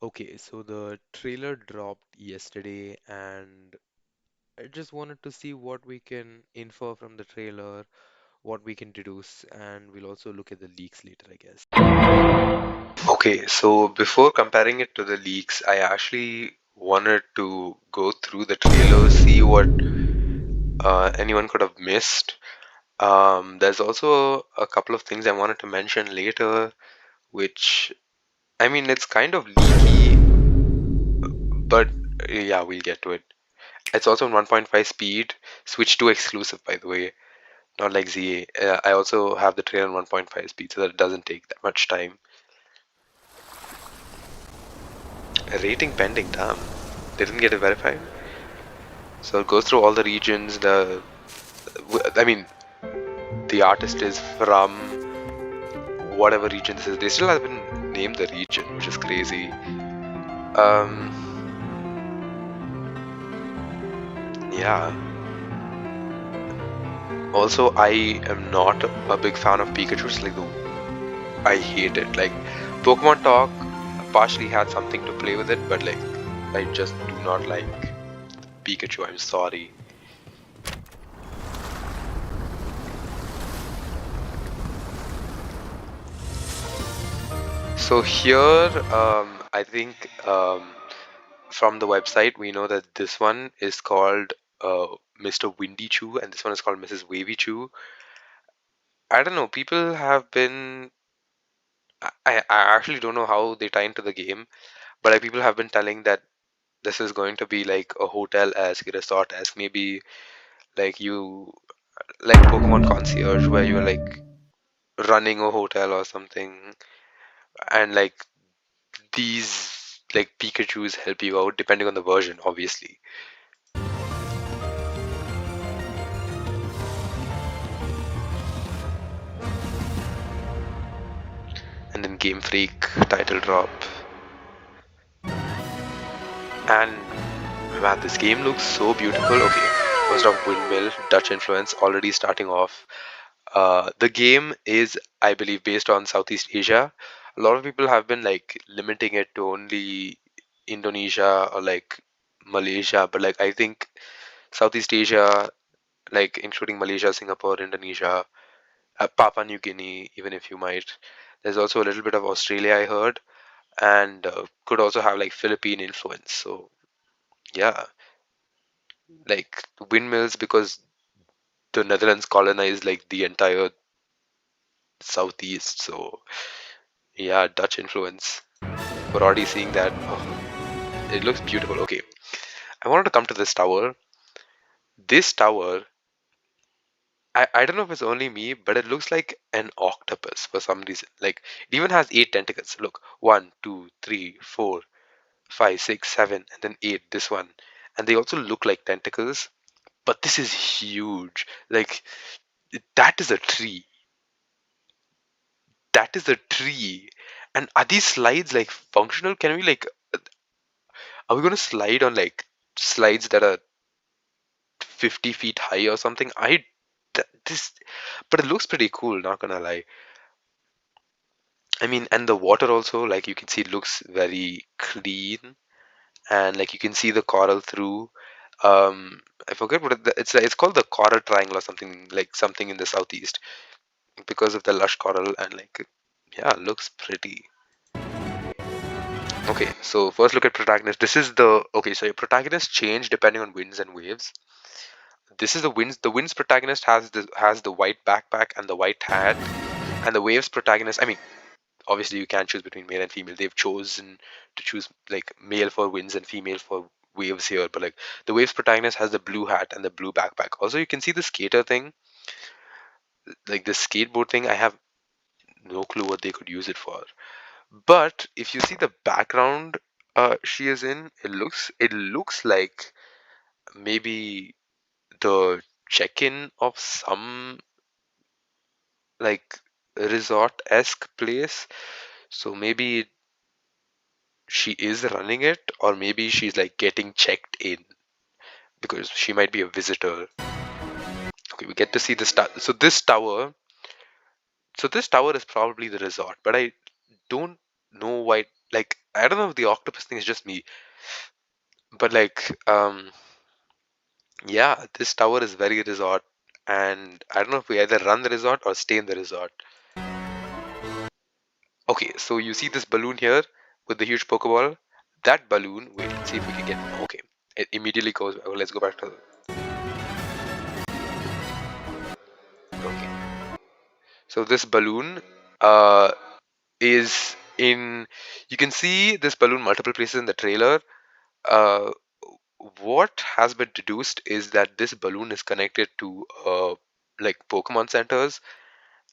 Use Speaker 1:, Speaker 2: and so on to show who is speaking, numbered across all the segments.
Speaker 1: Okay, so the trailer dropped yesterday, and I just wanted to see what we can infer from the trailer, what we can deduce, and we'll also look at the leaks later, I guess. Okay, so before comparing it to the leaks, I actually wanted to go through the trailer, see what anyone could have missed. There's also a couple of things I wanted to mention later, which, I mean, it's kind of leaky, but yeah, we'll get to it. It's also on 1.5 speed, Switch 2 exclusive, by the way, not like ZA. I also have the trailer on 1.5 speed, so that it doesn't take that much time. A rating pending, damn. They didn't get it verified. So it goes through all the regions. I mean, the artist is from whatever region this is. They still haven't named the region, which is crazy. Um, yeah. Also, I am not a big fan of Pikachu. It's like I hate it. Like Pokemon Talk partially had something to play with it, but like I just do not like Pikachu. I'm sorry. So here, I think from the website we know that this one is called Mr. Windy Chew, and this one is called Mrs. Wavy Chew. I don't know. People have been. I actually don't know how they tie into the game, but like, people have been telling that this is going to be like a hotel-esque, resort-esque, maybe like you like Pokemon Concierge, where you're like running a hotel or something, and like these like Pikachus help you out depending on the version, obviously. And then Game Freak title drop, and man, this game looks so beautiful. Okay, first off, Windmill, Dutch influence already starting off. The game is, I believe, based on Southeast Asia. A lot of people have been like limiting it to only Indonesia or like Malaysia, but like I think Southeast Asia, like including Malaysia, Singapore, Indonesia, Papua New Guinea, even if you might. There's also a little bit of Australia, I heard, and could also have like Philippine influence. So yeah, like windmills because the Netherlands colonized like the entire southeast. So yeah, Dutch influence. We're already seeing that. Oh, it looks beautiful. Okay, I wanted to come to this tower. This tower, I don't know if it's only me, but it looks like an octopus for some reason. Like it even has eight tentacles. Look, one, two, three, four, five, six, seven, and then eight. This one, and they also look like tentacles. But this is huge. Like that is a tree. That is a tree. And are these slides like functional? Can we like are we gonna slide on like slides that are 50 feet high or something? This, but it looks pretty cool, not gonna lie. I mean, and the water also, like you can see, looks very clean, and like you can see the coral through. I forget what it's called the coral triangle or something, like something in the southeast because of the lush coral, and like yeah, looks pretty. Okay, so first look at protagonist. This is the okay. So your protagonist change depending on winds and waves. This is the winds. The winds protagonist has the white backpack and the white hat, and the waves protagonist. I mean, obviously you can't choose between male and female. They've chosen to choose like male for winds and female for waves here. But like the waves protagonist has the blue hat and the blue backpack. Also, you can see the skater thing, like the skateboard thing. I have no clue what they could use it for. But if you see the background she is in, it looks like maybe the check-in of some like resort-esque place. So maybe she is running it, or maybe she's like getting checked in because she might be a visitor. Okay, we get to see this tower. So this tower is probably the resort, but I don't know why. Like I don't know if the octopus thing is just me, but like yeah, this tower is very resort, and I don't know if we either run the resort or stay in the resort. Okay, so you see this balloon here with the huge Pokeball? That balloon, wait, let's see if we can get. Okay, it immediately goes. Oh, let's go back to. Okay, so this balloon uh, is in. You can see this balloon multiple places in the trailer. Uh, what has been deduced is that this balloon is connected to like Pokemon centers,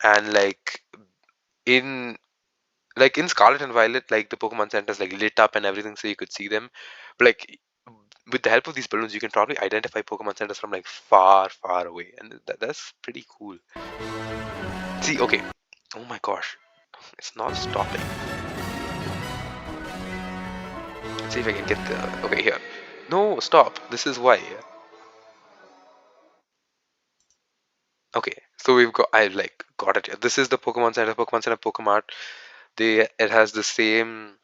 Speaker 1: and in in Scarlet and Violet, like the Pokemon centers like lit up and everything, so you could see them. But like with the help of these balloons, you can probably identify Pokemon centers from like far, far away, and that's pretty cool. See, okay. Oh my gosh, it's not stopping. Let's see if I can get the. Okay, here. No, stop. This is why. Okay, so we've got. I like got it here. This is the Pokemon Center. Pokemon Center, Pokemart. It has the same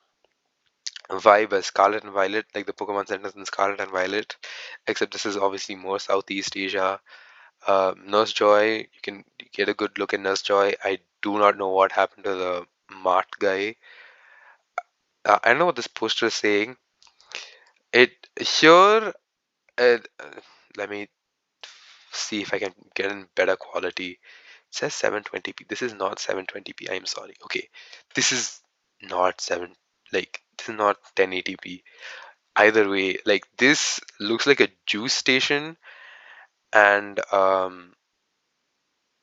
Speaker 1: vibe as Scarlet and Violet, like the Pokemon centers in Scarlet and Violet, except this is obviously more Southeast Asia. Nurse Joy, you can get a good look at Nurse Joy. I do not know what happened to the Mart guy. I don't know what this poster is saying. It here. Uh, uh, Let me see if I can get in better quality. It says 720p. This is not 720p. I'm sorry. Okay, this is not this is not 1080p. Either way, like this looks like a juice station, and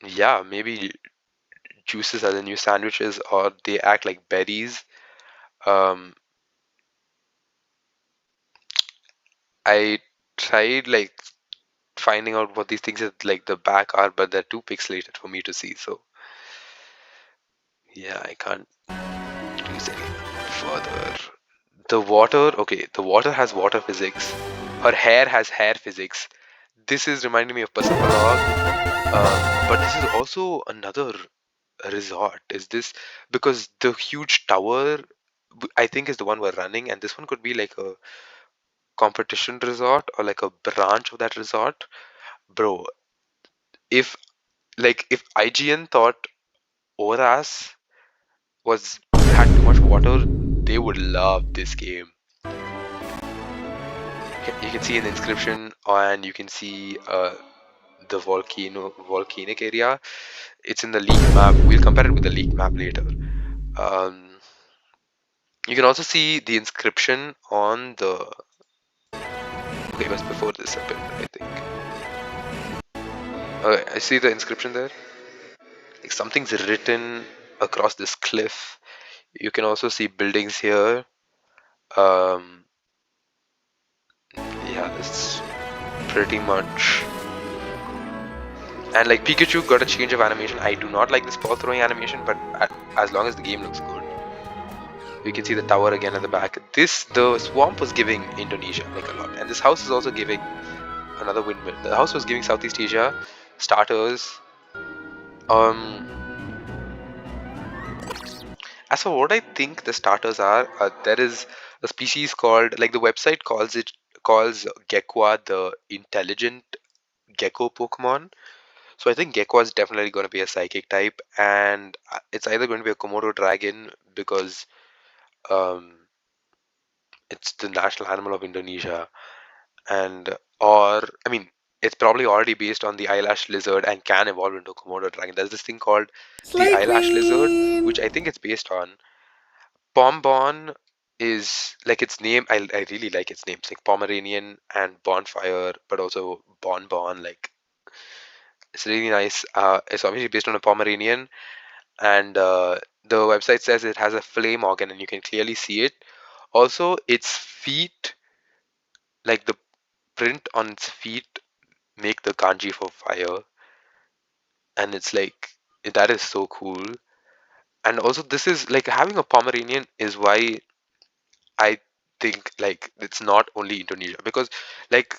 Speaker 1: yeah, maybe juices are the new sandwiches, or they act like berries. um I tried finding out what these things at like the back are, but they're too pixelated for me to see, so yeah, I can't use any further. The water, okay, the water has water physics. Her hair has hair physics. This is reminding me of Pasapalog. But this is also another resort. Is this because the huge tower, I think, is the one we're running, and this one could be like a competition resort or like a branch of that resort? Bro, if if IGN thought Oras was had too much water, they would love this game. You can see an inscription, and you can see the volcanic area. It's in the leaked map. We'll compare it with the leaked map later. Um, you can also see the inscription on the. Okay, it was before this a bit, I think. Okay, I see the inscription there. Like something's written across this cliff. You can also see buildings here. Um, yeah, that's pretty much. And like Pikachu got a change of animation. I do not like this ball throwing animation, but as long as the game looks good. You can see the tower again at the back. The swamp was giving Indonesia like a lot, and this house is also giving another windmill. The house was giving Southeast Asia starters. Um, as for what I think the starters are, there is a species called the website calls Gekwa the intelligent gecko Pokemon. So I think Gekwa is definitely going to be a psychic type, and it's either going to be a Komodo dragon because um, it's the national animal of Indonesia, and or I mean it's probably already based on the eyelash lizard and can evolve into a Komodo dragon. There's this thing called the
Speaker 2: Slay
Speaker 1: eyelash lizard,
Speaker 2: Queen!
Speaker 1: which I think it's based on. Bonbon is like its name. I really like its name. It's like Pomeranian and Bonfire, but also Bonbon. Like it's really nice. It's obviously based on a Pomeranian, and the website says it has a flame organ, and you can clearly see it. Also, its feet, like the print on its feet, make the kanji for fire, and it's like that is so cool. And also, this is like having a Pomeranian is why I think like it's not only Indonesia because like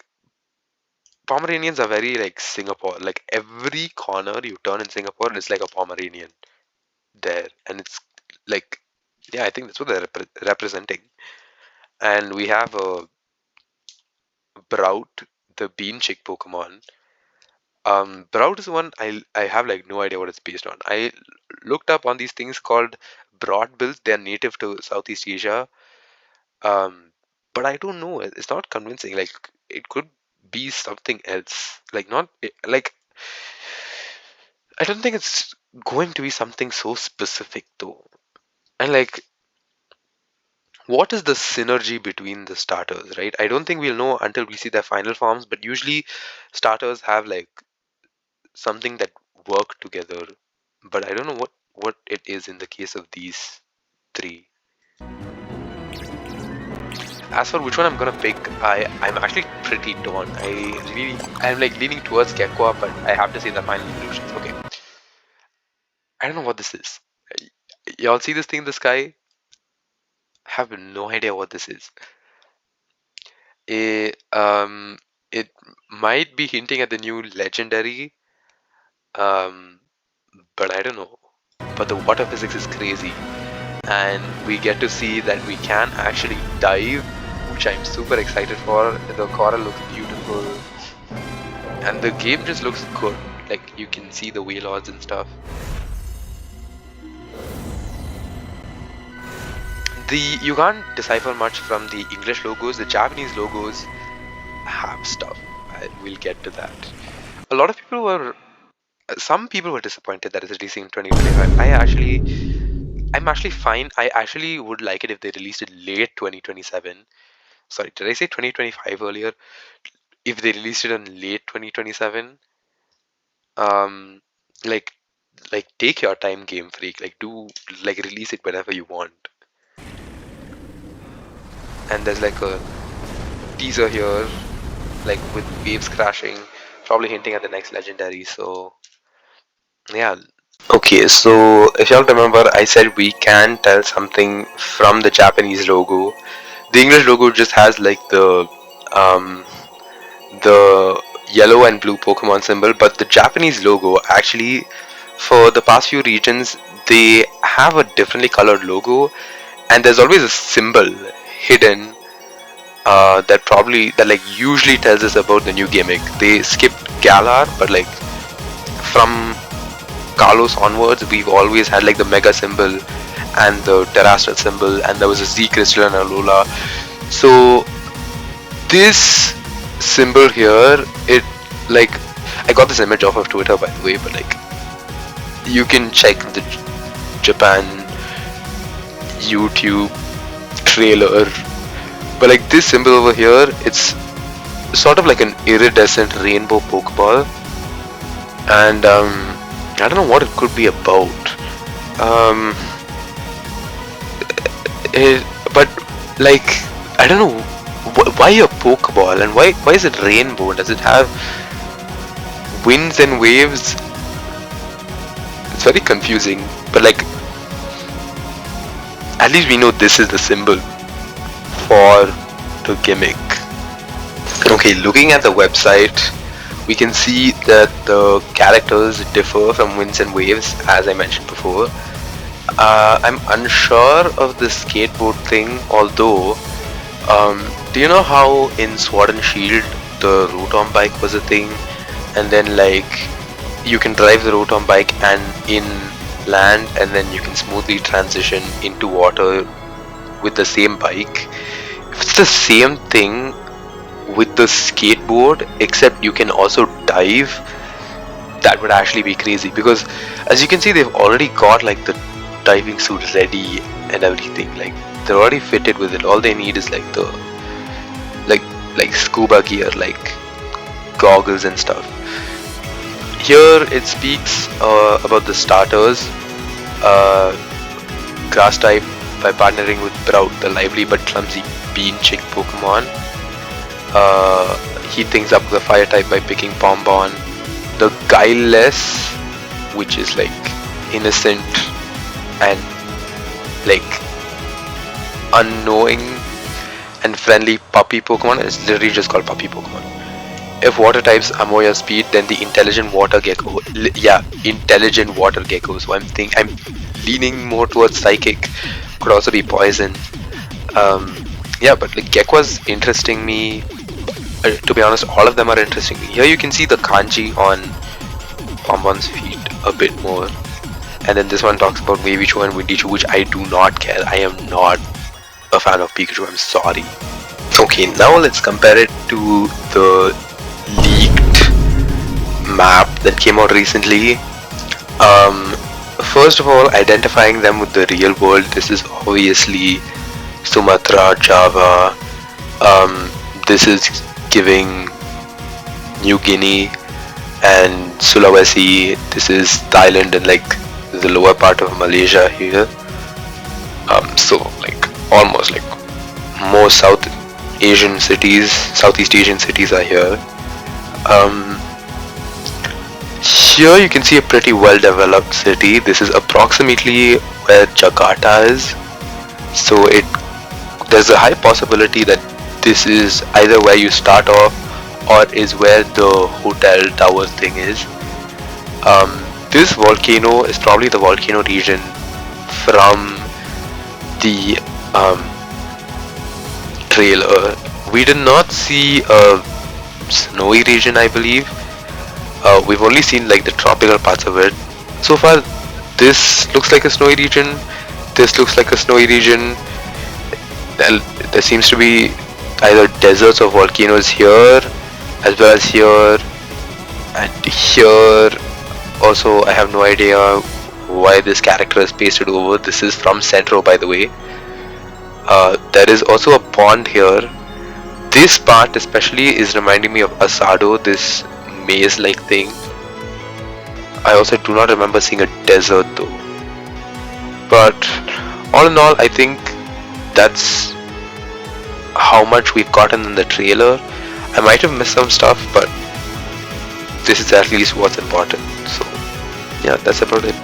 Speaker 1: Pomeranians are very like Singapore. Like every corner you turn in Singapore, it's like a Pomeranian there, and it's like Yeah, I think that's what they're representing. And we have a Brout, the bean chick Pokemon. Brout is one I have like no idea what it's based on. I looked up on these things called broad bills. They're native to Southeast Asia. Um, but I don't know. It's not convincing. Like it could be something else. Like not like I don't think it's going to be something so specific though. And like, what is the synergy between the starters, right? I don't think we'll know until we see their final forms. But usually, starters have like something that work together. But I don't know what it is in the case of these three. As for which one I'm gonna pick, I'm actually pretty torn. I'm like leaning towards Gekkoa, but I have to say the final evolutions. Okay, I don't know what this is. Y'all see this thing in the sky? I have no idea what this is. It might be hinting at the new legendary, um, but I don't know. But the water physics is crazy, and we get to see that we can actually dive, which I'm super excited for. The coral looks beautiful, and the game just looks good. Like you can see the whale and stuff. You can't decipher much from the English logos. The Japanese logos have stuff. We'll get to that. A lot of people were, some people were disappointed that it's releasing in 2025. I'm actually fine. I actually would like it if they released it late 2027. Sorry, did I say 2025 earlier? If they released it in late 2027, um, like take your time, Game Freak. Like do like release it whenever you want. And there's like a teaser here, like with waves crashing, probably hinting at the next legendary. So yeah. Okay, so if y'all remember, I said we can tell something from the Japanese logo. The English logo just has like um, the yellow and blue Pokemon symbol, but the Japanese logo actually, for the past few regions, they have a differently colored logo, and there's always a symbol hidden that like usually tells us about the new gimmick. They skipped Galar, but like from Kalos onwards, we've always had like the Mega symbol and the Terastal symbol, and there was a Z Crystal and a Alola. So this symbol here, it like I got this image off of Twitter by the way, but like you can check the Japan YouTube trailer. But like this symbol over here, it's sort of like an iridescent rainbow Pokeball, and I don't know what it could be about. Um, but like I don't know why a Pokeball and why is it rainbow? Does it have winds and waves? It's very confusing. But like at least we know this is the symbol for the gimmick. Okay, looking at the website, we can see that the characters differ from winds and waves, as I mentioned before. I'm unsure of the skateboard thing, although, do you know how in Sword and Shield the Rotom bike was a thing, and then like you can drive the Rotom bike and in land, and then you can smoothly transition into water with the same bike. If it's the same thing with the skateboard, except you can also dive, that would actually be crazy, because as you can see they've already got like the diving suit ready and everything. Like they're already fitted with it. All they need is like the like scuba gear, like goggles and stuff. Here it speaks about the starters. Grass type by partnering with Brout, the lively but clumsy bean chick Pokemon. He things up the fire type by picking Bonbon. The guileless, which is like innocent and like unknowing and friendly puppy Pokemon, is literally just called puppy Pokemon. If water types Amoya speed, then the intelligent water gecko. Yeah, intelligent water gecko. So I'm leaning more towards psychic. could also be poison. Yeah, but like Gekwa's interesting me. To be honest, all of them are interesting me. Here you can see the kanji on Bonbon's feet a bit more. And then this one talks about Wavy-Cho and Windy-Cho, which I do not care. I am not a fan of Pikachu, I'm sorry. Okay, now let's compare it to the leaked map that came out recently. First of all, identifying them with the real world, this is obviously Sumatra, Java. This is giving New Guinea and Sulawesi. This is Thailand and like the lower part of Malaysia here. So like almost like most Southeast Asian cities are here. Here you can see a pretty well developed city. This is approximately where Jakarta is. So there's a high possibility that this is either where you start off or is where the hotel tower thing is. This volcano is probably the volcano region from the trailer. We did not see a snowy region, I believe. We've only seen like the tropical parts of it. So far, this looks like a snowy region. This looks like a snowy region. There seems to be either deserts or volcanoes here, as well as here and here. Also, I have no idea why this character is pasted over. This is from Centro, by the way. There is also a pond here. This part especially is reminding me of Asado, this maze-like thing. I also do not remember seeing a desert though. But all in all, I think that's how much we've gotten in the trailer. I might have missed some stuff, but this is at least what's important. So yeah, that's about it.